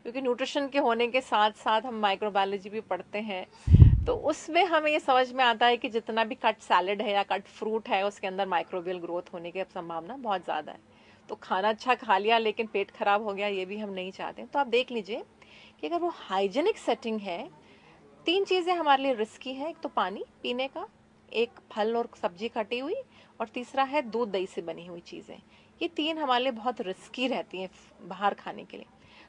क्योंकि न्यूट्रिशन के होने के साथ साथ हम माइक्रोबायोलॉजी भी पढ़ते हैं, तो उसमें हमें ये समझ में आता है कि जितना भी कट सैलड है या कट फ्रूट है उसके अंदर माइक्रोबियल ग्रोथ होने की संभावना बहुत ज़्यादा है। तो खाना अच्छा खा लिया लेकिन पेट खराब हो गया, ये भी हम नहीं चाहते। तो आप देख लीजिए कि अगर वो हाइजीनिक सेटिंग है, 3 चीज़ें हमारे लिए रिस्की है। एक तो पानी पीने का, एक फल और सब्जी कटी हुई, और तीसरा है दूध दही से बनी हुई चीज़ें। ये 3 हमारे लिए बहुत रिस्की रहती हैं बाहर खाने के लिए।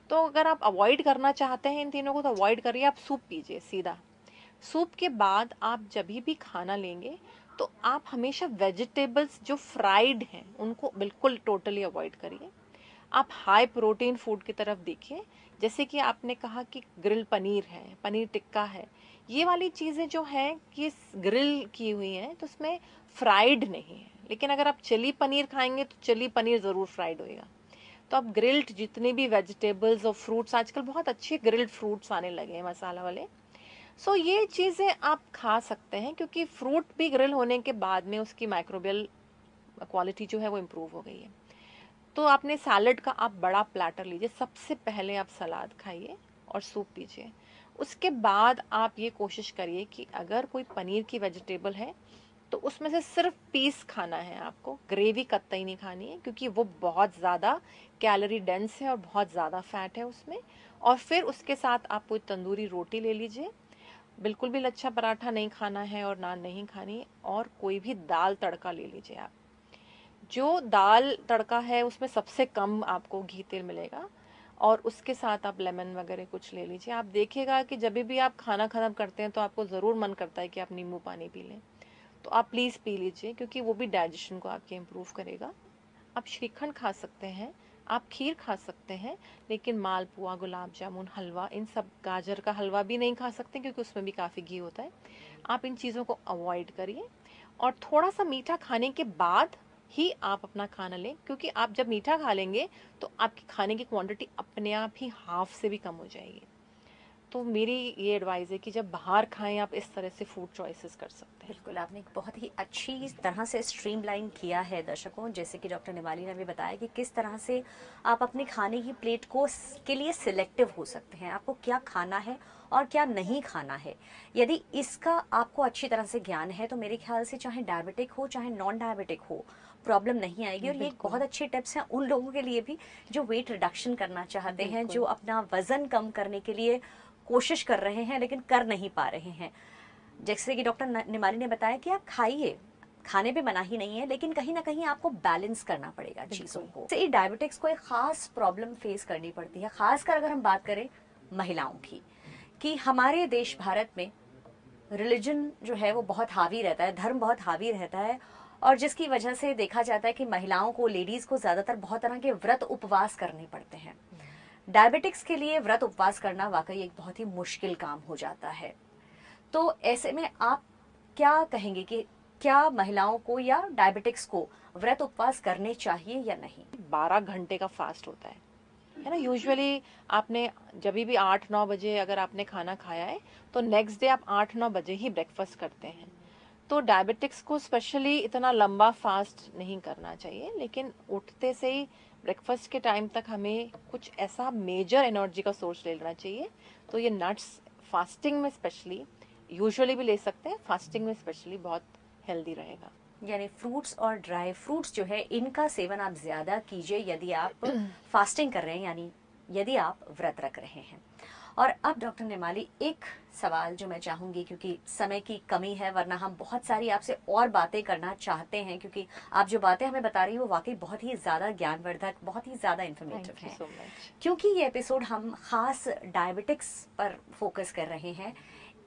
तो अगर आप अवॉइड करना चाहते हैं इन तीनों को, तो अवॉइड करिए, आप सूप पीजिए सीधा। सूप के बाद आप जब भी खाना लेंगे तो आप हमेशा वेजिटेबल्स जो फ्राइड हैं उनको बिल्कुल टोटली अवॉइड करिए। आप हाई प्रोटीन फूड की तरफ देखिए, जैसे कि आपने कहा कि ग्रिल पनीर है, पनीर टिक्का है, ये वाली चीज़ें जो हैं कि ग्रिल की हुई हैं तो उसमें फ्राइड नहीं है। लेकिन अगर आप चिली पनीर खाएंगे तो चिली पनीर ज़रूर फ्राइड होएगा। तो आप ग्रिल्ड जितने भी वेजिटेबल्स और फ्रूट्स, आजकल बहुत अच्छे ग्रिल्ड फ्रूट्स आने लगे हैं मसाला वाले, सो ये चीज़ें आप खा सकते हैं, क्योंकि फ्रूट भी ग्रिल होने के बाद में उसकी माइक्रोबियल क्वालिटी जो है वो इम्प्रूव हो गई है। तो आपने सैलड का आप बड़ा प्लेटर लीजिए, सबसे पहले आप सलाद खाइए और सूप पीजिए। उसके बाद आप ये कोशिश करिए कि अगर कोई पनीर की वेजिटेबल है तो उसमें से सिर्फ पीस खाना है आपको, ग्रेवी कतई नहीं खानी है, क्योंकि वो बहुत ज़्यादा कैलोरी डेंस है और बहुत ज़्यादा फैट है उसमें। और फिर उसके साथ आप कोई तंदूरी रोटी ले लीजिए, बिल्कुल भी लच्छा पराठा नहीं खाना है और नान नहीं खानी, और कोई भी दाल तड़का ले लीजिए आप। जो दाल तड़का है उसमें सबसे कम आपको घी तेल मिलेगा, और उसके साथ आप लेमन वगैरह कुछ ले लीजिए। आप देखिएगा कि जब भी आप खाना खत्म करते हैं तो आपको ज़रूर मन करता है कि आप नींबू पानी पी लें, तो आप प्लीज़ पी लीजिए, क्योंकि वो भी डाइजेशन को आपके इम्प्रूव करेगा। आप श्रीखंड खा सकते हैं, आप खीर खा सकते हैं, लेकिन मालपुआ, गुलाब जामुन, हलवा, इन सब, गाजर का हलवा भी नहीं खा सकते क्योंकि उसमें भी काफ़ी घी होता है। आप इन चीज़ों को अवॉइड करिए, और थोड़ा सा मीठा खाने के बाद ही आप अपना खाना लें, क्योंकि आप जब मीठा खा लेंगे तो आपकी खाने की क्वांटिटी अपने आप ही हाफ से भी कम हो जाएगी। तो मेरी ये एडवाइस है कि जब बाहर खाएं आप इस तरह से फूड चॉइसेस कर सकते हैं। बिल्कुल, आपने एक बहुत ही अच्छी तरह से स्ट्रीमलाइन किया है दर्शकों, जैसे कि डॉक्टर निमाली ने भी बताया कि किस तरह से आप अपने खाने की प्लेट को के लिए सिलेक्टिव हो सकते हैं, आपको क्या खाना है और क्या नहीं खाना है। यदि इसका आपको अच्छी तरह से ज्ञान है तो मेरे ख्याल से चाहे डायबिटिक हो चाहे नॉन डायबिटिक हो, प्रॉब्लम नहीं आएगी। और ये एक बहुत अच्छे टिप्स हैं उन लोगों के लिए भी जो वेट रिडक्शन करना चाहते हैं, जो अपना वजन कम करने के लिए कोशिश कर रहे हैं लेकिन कर नहीं पा रहे हैं। जैसे कि डॉक्टर निमाली ने बताया कि आप खाइए, खाने पे मना ही नहीं है, लेकिन कहीं ना कहीं आपको बैलेंस करना पड़ेगा चीजों को। से डायबिटिक्स को एक खास प्रॉब्लम फेस करनी पड़ती है, खासकर अगर हम बात करें महिलाओं की, कि हमारे देश भारत में रिलीजन जो है वो बहुत हावी रहता है, धर्म बहुत हावी रहता है, और जिसकी वजह से देखा जाता है कि महिलाओं को, लेडीज को ज्यादातर बहुत तरह के व्रत उपवास करने पड़ते हैं। डायबिटिक्स के लिए व्रत उपवास करना वाकई एक बहुत ही मुश्किल काम हो जाता है। तो ऐसे में आप क्या कहेंगे कि क्या महिलाओं को या डायबिटिक्स को व्रत उपवास करने चाहिए या नहीं? 12 घंटे का फास्ट होता है ना। यूजुअली आपने जब भी 8-9 बजे अगर आपने खाना खाया है तो नेक्स्ट डे आप 8-9 बजे ही ब्रेकफास्ट करते हैं। तो डायबिटिक्स को स्पेशली इतना लंबा फास्ट नहीं करना चाहिए, लेकिन उठते से ही ब्रेकफास्ट के टाइम तक हमें कुछ ऐसा मेजर एनर्जी का सोर्स ले लेना चाहिए। तो ये नट्स फास्टिंग में स्पेशली, यूजुअली भी ले सकते हैं, फास्टिंग में स्पेशली बहुत हेल्दी रहेगा। यानी फ्रूट्स और ड्राई फ्रूट्स जो है इनका सेवन आप ज्यादा कीजिए यदि आप फास्टिंग कर रहे हैं, यानी यदि आप व्रत रख रहे हैं। और अब डॉक्टर नेमाली, एक सवाल जो मैं चाहूंगी, क्योंकि समय की कमी है, वरना हम बहुत सारी आपसे और बातें करना चाहते हैं, क्योंकि आप जो बातें हमें बता रही हो वो वाकई बहुत ही ज्यादा ज्ञानवर्धक, बहुत ही ज्यादा इन्फॉर्मेटिव है। क्योंकि ये एपिसोड हम खास डायबिटिक्स पर फोकस कर रहे हैं,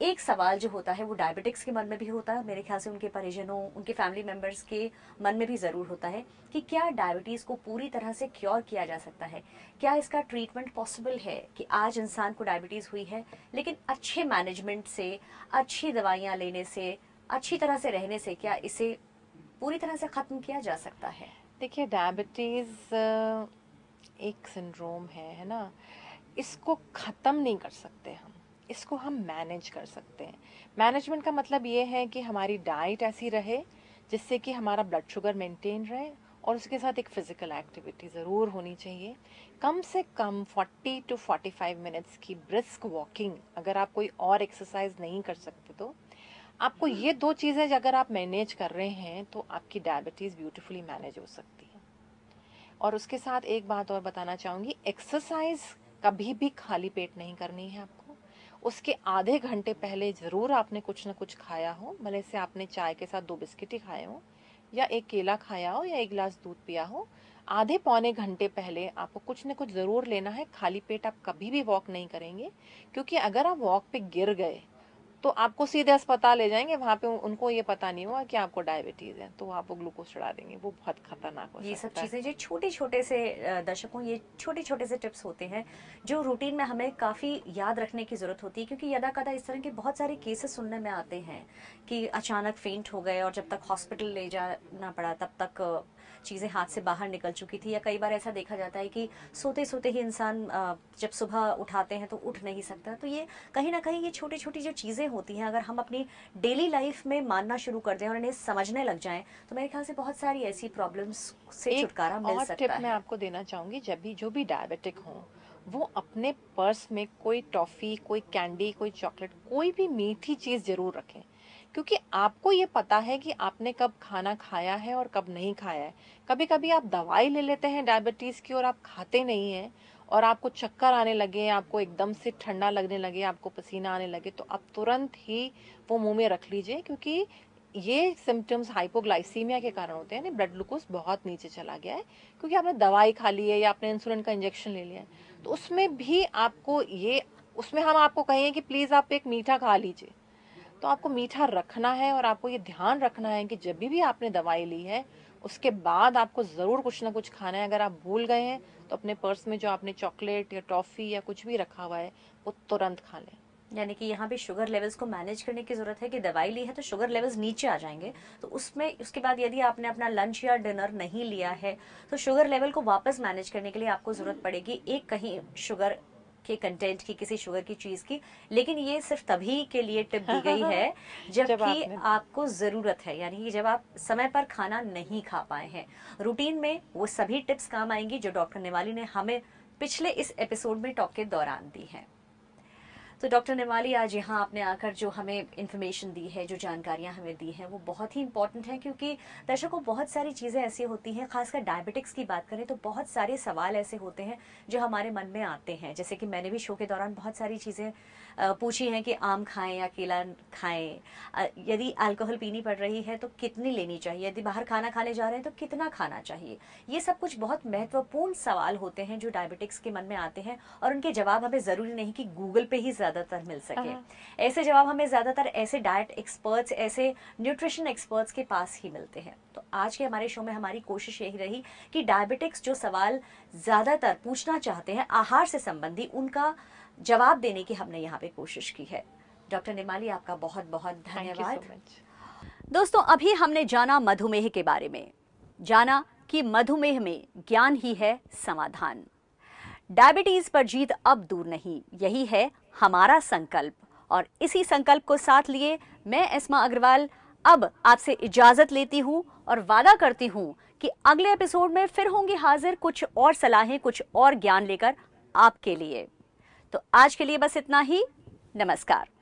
एक सवाल जो होता है वो डायबिटिक्स के मन में भी होता है, मेरे ख्याल से उनके परिजनों, उनके फैमिली मेंबर्स के मन में भी ज़रूर होता है कि क्या डायबिटीज़ को पूरी तरह से क्योर किया जा सकता है? क्या इसका ट्रीटमेंट पॉसिबल है कि आज इंसान को डायबिटीज़ हुई है, लेकिन अच्छे मैनेजमेंट से, अच्छी दवाइयाँ लेने से, अच्छी तरह से रहने से क्या इसे पूरी तरह से ख़त्म किया जा सकता है? देखिए, डायबिटीज़ एक सिंड्रोम है ना। इसको ख़त्म नहीं कर सकते हम, इसको हम मैनेज कर सकते हैं। मैनेजमेंट का मतलब ये है कि हमारी डाइट ऐसी रहे जिससे कि हमारा ब्लड शुगर मेंटेन रहे, और उसके साथ एक फिजिकल एक्टिविटी ज़रूर होनी चाहिए। कम से कम 40 to 45 मिनट्स की ब्रिस्क वॉकिंग, अगर आप कोई और एक्सरसाइज नहीं कर सकते तो आपको ये 2 चीज़ें अगर आप मैनेज कर रहे हैं तो आपकी डायबिटीज़ ब्यूटीफुली मैनेज हो सकती है। और उसके साथ एक बात और बताना चाहूँगी, एक्सरसाइज कभी भी खाली पेट नहीं करनी है आपको। उसके आधे घंटे पहले ज़रूर आपने कुछ ना कुछ खाया हो, भले से आपने चाय के साथ 2 बिस्किट ही खाए हो, या एक केला खाया हो, या 1 गिलास दूध पिया हो। आधे पौने घंटे पहले आपको कुछ न कुछ ज़रूर लेना है। खाली पेट आप कभी भी वॉक नहीं करेंगे, क्योंकि अगर आप वॉक पे गिर गए तो आपको सीधे अस्पताल ले जाएंगे। वहाँ पे उनको ये पता नहीं होगा कि आपको डायबिटीज है, तो आपको ग्लूकोज चढ़ा देंगे, वो बहुत खतरनाक हो सकता है। ये सब चीजें जो छोटे छोटे से दर्शकों, ये छोटे छोटे से टिप्स होते हैं जो रूटीन में हमें काफी याद रखने की जरूरत होती है, क्योंकि यदा कदा इस तरह के बहुत सारे केसेस सुनने में आते हैं कि अचानक फेंट हो गए और जब तक हॉस्पिटल ले जाना पड़ा तब तक चीज़ें हाथ से बाहर निकल चुकी थी, या कई बार ऐसा देखा जाता है कि सोते सोते ही इंसान जब सुबह उठाते हैं तो उठ नहीं सकता। तो ये कहीं ना कहीं ये छोटी छोटी जो चीज़ें होती हैं, अगर हम अपनी डेली लाइफ में मानना शुरू कर दें और इन्हें समझने लग जाएं, तो मेरे ख्याल से बहुत सारी ऐसी प्रॉब्लम्स से छुटकारा मिल सकता है। टिप मैं आपको देना चाहूँगी, जब भी जो भी डायबिटिक हो वो अपने पर्स में कोई टॉफ़ी, कोई कैंडी, कोई चॉकलेट, कोई भी मीठी चीज़ ज़रूर रखें, क्योंकि आपको ये पता है कि आपने कब खाना खाया है और कब नहीं खाया है। कभी कभी आप दवाई ले लेते हैं डायबिटीज़ की और आप खाते नहीं हैं, और आपको चक्कर आने लगे, आपको एकदम से ठंडा लगने लगे, आपको पसीना आने लगे, तो आप तुरंत ही वो मुंह में रख लीजिए, क्योंकि ये सिम्टम्स हाइपोग्लाइसीमिया के कारण होते हैं। ब्लड ग्लूकोज बहुत नीचे चला गया है क्योंकि आपने दवाई खा ली है या आपने इंसुलिन का इंजेक्शन ले लिया है। तो उसमें भी आपको ये, उसमें हम आपको कहें कि प्लीज़ आप एक मीठा खा लीजिए, तो आपको मीठा रखना है। और आपको ये ध्यान रखना है कि जब भी आपने दवाई ली है उसके बाद आपको ज़रूर कुछ ना कुछ खाना है। अगर आप भूल गए हैं तो अपने पर्स में जो आपने चॉकलेट या टॉफ़ी या कुछ भी रखा हुआ है वो तुरंत खा लें। यानी कि यहाँ भी शुगर लेवल्स को मैनेज करने की जरूरत है कि दवाई ली है तो शुगर लेवल्स नीचे आ जाएंगे, तो उसमें उसके बाद यदि आपने अपना लंच या डिनर नहीं लिया है तो शुगर लेवल को वापस मैनेज करने के लिए आपको जरूरत पड़ेगी एक कहीं शुगर के कंटेंट की, किसी शुगर की चीज की। लेकिन ये सिर्फ तभी के लिए टिप दी गई है जबकि आपको जरूरत है, यानी कि जब आप समय पर खाना नहीं खा पाए हैं। रूटीन में वो सभी टिप्स काम आएंगी जो डॉक्टर नेमाली ने हमें पिछले इस एपिसोड में टॉक के दौरान दी है। तो डॉक्टर नेमाली, आज यहाँ आपने आकर जो हमें इन्फॉर्मेशन दी है, जो जानकारियाँ हमें दी हैं, वो बहुत ही इंपॉर्टेंट है, क्योंकि दर्शकों बहुत सारी चीज़ें ऐसी होती हैं, खासकर डायबिटिक्स की बात करें तो बहुत सारे सवाल ऐसे होते हैं जो हमारे मन में आते हैं। जैसे कि मैंने भी शो के दौरान बहुत सारी चीज़ें पूछी हैं कि आम खाएं या केला खाएं, यदि अल्कोहल पीनी पड़ रही है तो कितनी लेनी चाहिए, यदि बाहर खाना खाने जा रहे हैं तो कितना खाना चाहिए। ये सब कुछ बहुत महत्वपूर्ण सवाल होते हैं जो डायबिटिक्स के मन में आते हैं, और उनके जवाब हमें ज़रूरी नहीं कि गूगल पे ही ज़्यादातर मिल सके। ऐसे जवाब हमें ज़्यादातर ऐसे डाइट एक्सपर्ट्स, ऐसे न्यूट्रिशन एक्सपर्ट्स के पास ही मिलते हैं। तो आज के हमारे शो में हमारी कोशिश यही रही कि डायबिटिक्स जो सवाल ज़्यादातर पूछना चाहते हैं आहार से संबंधी, उनका जवाब देने की हमने यहाँ पे कोशिश की है। डॉक्टर निर्माली, आपका बहुत बहुत धन्यवाद। दोस्तों, अभी हमने जाना मधुमेह के बारे में, जाना कि मधुमेह में ज्ञान ही है समाधान। डायबिटीज पर जीत अब दूर नहीं, यही है हमारा संकल्प। और इसी संकल्प को साथ लिए मैं एस्मा अग्रवाल अब आपसे इजाजत लेती हूँ और वादा करती हूँ कि अगले एपिसोड में फिर होंगी हाजिर कुछ और सलाहें, कुछ और ज्ञान लेकर आपके लिए। तो आज के लिए बस इतना ही। नमस्कार।